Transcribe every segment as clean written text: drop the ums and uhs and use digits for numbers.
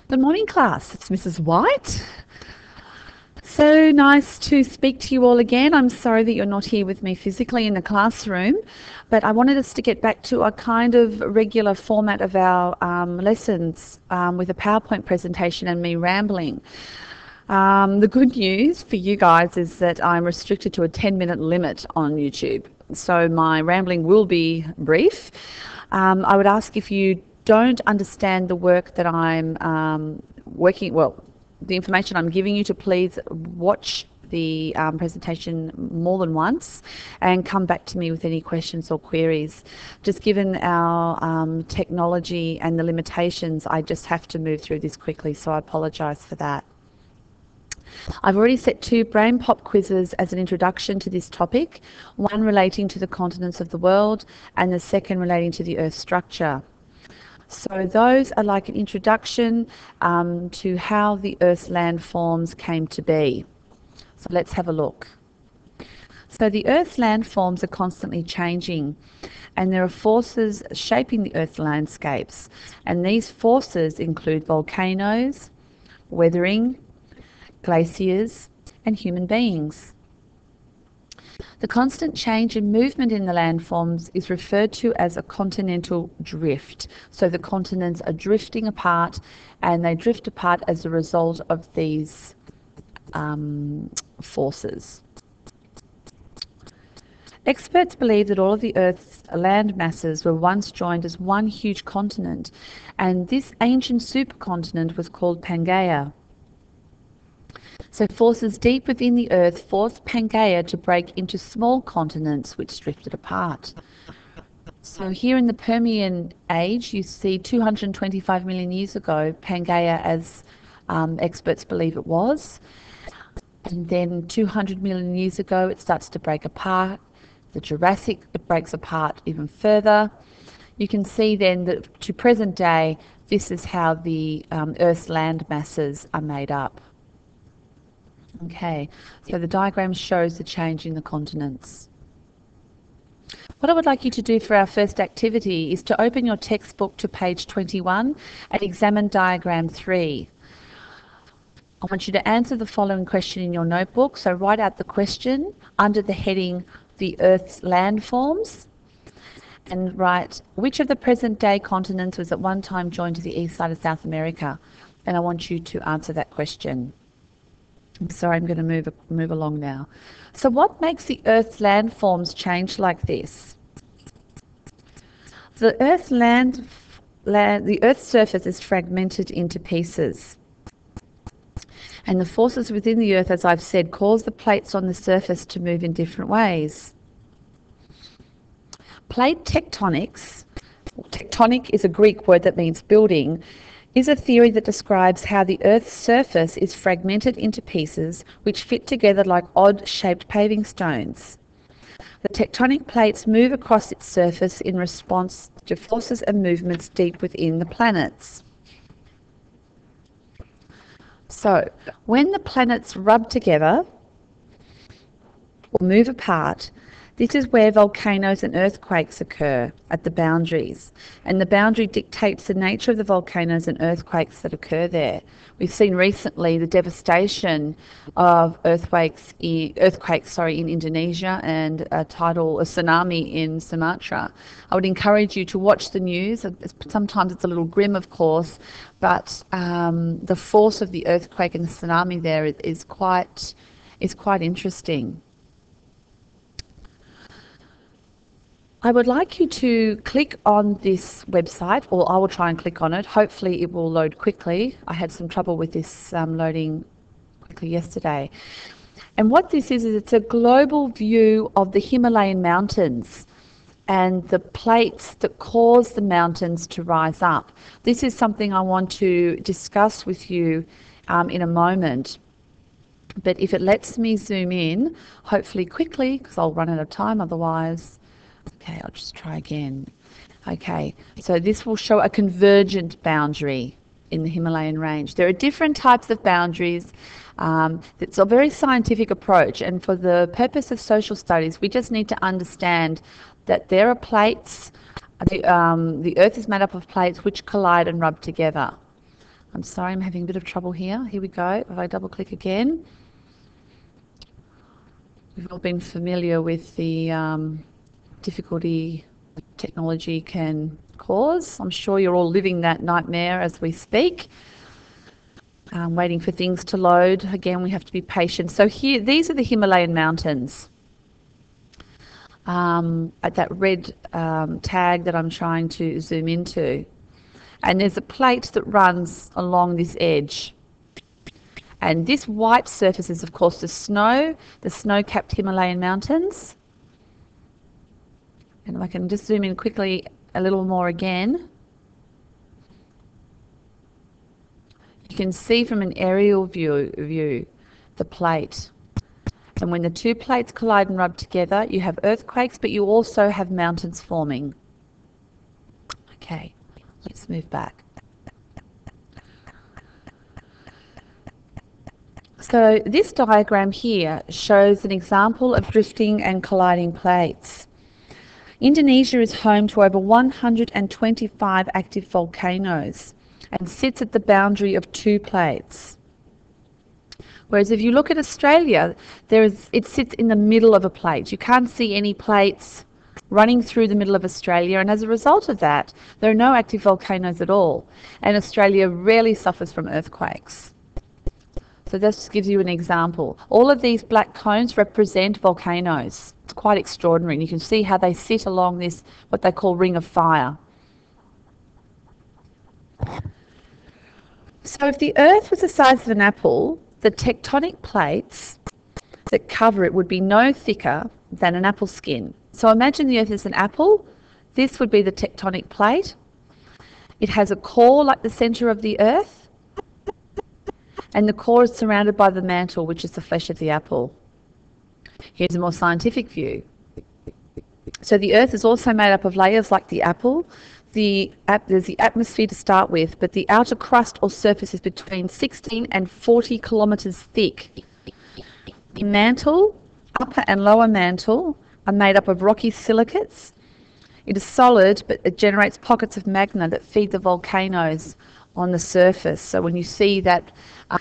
Good morning, class. It's Mrs. White. So nice to speak to you all again. I'm sorry that you're not here with me physically in the classroom, but I wanted us to get back to a kind of regular format of our lessons with a PowerPoint presentation and me rambling. The good news for you guys is that I'm restricted to a 10-minute limit on YouTube, so my rambling will be brief. I would ask, if you don't understand the work that I'm the information I'm giving you, to please watch the presentation more than once and come back to me with any questions or queries. Just given our technology and the limitations, I just have to move through this quickly, so I apologise for that. I've already set 2 brain pop quizzes as an introduction to this topic, one relating to the continents of the world and the second relating to the Earth's structure. So those are like an introduction to how the Earth's landforms came to be. So let's have a look. So the Earth's landforms are constantly changing, and there are forces shaping the Earth's landscapes, and these forces include volcanoes, weathering, glaciers, and human beings. The constant change and movement in the landforms is referred to as a continental drift. So the continents are drifting apart, and they drift apart as a result of these forces. Experts believe that all of the Earth's land masses were once joined as one huge continent, and this ancient supercontinent was called Pangaea. So forces deep within the Earth forced Pangaea to break into small continents which drifted apart. So here in the Permian age, you see 225 million years ago, Pangaea, as experts believe it was. And then 200 million years ago, it starts to break apart. The Jurassic, it breaks apart even further. You can see then that to present day, this is how the Earth's land masses are made up. Okay, so the diagram shows the change in the continents. What I would like you to do for our first activity is to open your textbook to page 21 and examine diagram 3. I want you to answer the following question in your notebook. So write out the question under the heading, the Earth's landforms, and write which of the present day continents was at one time joined to the east side of South America. And I want you to answer that question. I'm sorry, I'm going to move along now. So what makes the Earth's landforms change like this? The Earth's surface is fragmented into pieces. And the forces within the Earth, as I've said, cause the plates on the surface to move in different ways. Plate tectonics, tectonic is a Greek word that means building, is a theory that describes how the Earth's surface is fragmented into pieces which fit together like odd-shaped paving stones. The tectonic plates move across its surface in response to forces and movements deep within the planets. So, when the planets rub together or move apart, this is where volcanoes and earthquakes occur, at the boundaries. And the boundary dictates the nature of the volcanoes and earthquakes that occur there. We've seen recently the devastation of earthquakes in Indonesia, and a tsunami in Sumatra. I would encourage you to watch the news. Sometimes it's a little grim, of course, but the force of the earthquake and the tsunami there is quite interesting. I would like you to click on this website, or I will try and click on it. Hopefully it will load quickly. I had some trouble with this loading quickly yesterday. And what this is it's a global view of the Himalayan mountains and the plates that cause the mountains to rise up. This is something I want to discuss with you in a moment. But if it lets me zoom in, hopefully quickly, because I'll run out of time otherwise. Okay, I'll just try again. Okay, so this will show a convergent boundary in the Himalayan range. There are different types of boundaries. It's a very scientific approach, and for the purpose of social studies, we just need to understand that there are plates. The Earth is made up of plates which collide and rub together. I'm sorry, I'm having a bit of trouble here. Here we go. If I double click again, we've all been familiar with the difficulty technology can cause. I'm sure you're all living that nightmare as we speak. Waiting for things to load. Again, we have to be patient. So here, these are the Himalayan mountains. At that red tag that I'm trying to zoom into. And there's a plate that runs along this edge. And this white surface is, of course, the snow-capped Himalayan mountains. And if I can just zoom in quickly a little more again. You can see from an aerial view the plate. And when the two plates collide and rub together, you have earthquakes, but you also have mountains forming. Okay, let's move back. So this diagram here shows an example of drifting and colliding plates. Indonesia is home to over 125 active volcanoes and sits at the boundary of two plates. Whereas if you look at Australia, it sits in the middle of a plate. You can't see any plates running through the middle of Australia, and as a result of that, there are no active volcanoes at all. And Australia rarely suffers from earthquakes. So this gives you an example. All of these black cones represent volcanoes. It's quite extraordinary, and you can see how they sit along this, what they call ring of fire. So if the Earth was the size of an apple, the tectonic plates that cover it would be no thicker than an apple skin. So imagine the Earth is an apple. This would be the tectonic plate. It has a core like the centre of the Earth, and the core is surrounded by the mantle, which is the flesh of the apple. Here's a more scientific view. So the Earth is also made up of layers like the apple. There's the atmosphere to start with, but the outer crust or surface is between 16 and 40 kilometres thick. The mantle, upper and lower mantle, are made up of rocky silicates. It is solid, but it generates pockets of magma that feed the volcanoes on the surface. So when you see that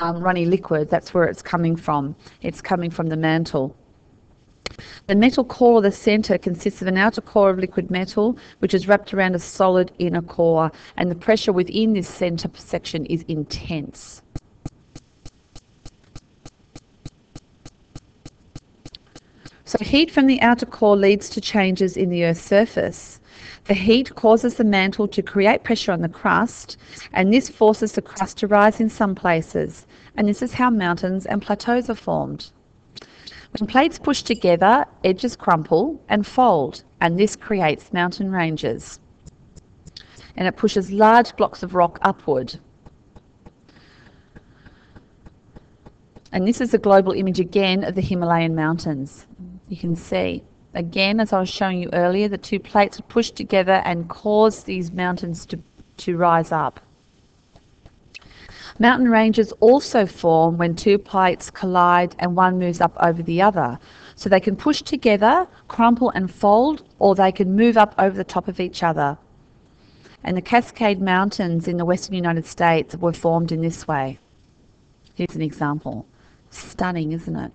runny liquid, that's where it's coming from. It's coming from the mantle. The metal core or the centre consists of an outer core of liquid metal, which is wrapped around a solid inner core, and the pressure within this centre section is intense. So heat from the outer core leads to changes in the Earth's surface. The heat causes the mantle to create pressure on the crust, and this forces the crust to rise in some places, and this is how mountains and plateaus are formed. When plates push together, edges crumple and fold, and this creates mountain ranges. And it pushes large blocks of rock upward. And this is a global image again of the Himalayan mountains. You can see, again, as I was showing you earlier, the two plates are pushed together and cause these mountains to rise up. Mountain ranges also form when two plates collide and one moves up over the other. So they can push together, crumple and fold, or they can move up over the top of each other. And the Cascade Mountains in the western United States were formed in this way. Here's an example. Stunning, isn't it?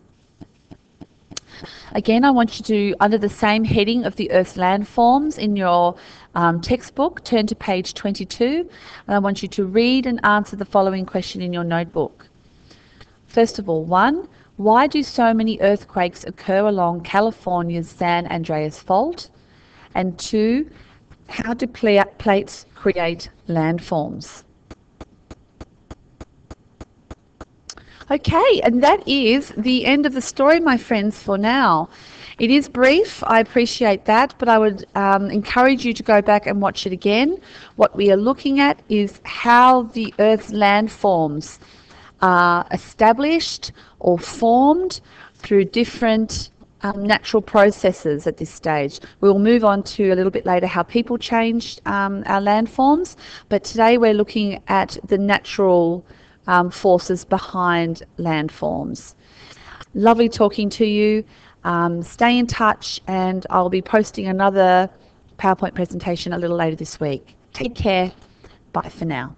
Again, I want you to, under the same heading of the Earth's landforms in your textbook, turn to page 22, and I want you to read and answer the following question in your notebook. First of all, 1, why do so many earthquakes occur along California's San Andreas Fault? And 2, how do plates create landforms? Okay, and that is the end of the story, my friends, for now. It is brief, I appreciate that, but I would encourage you to go back and watch it again. What we are looking at is how the Earth's landforms are established or formed through different natural processes at this stage. We'll move on to a little bit later how people changed our landforms, but today we're looking at the natural forces behind landforms. Lovely talking to you. Stay in touch, and I'll be posting another PowerPoint presentation a little later this week. Take care. Bye for now.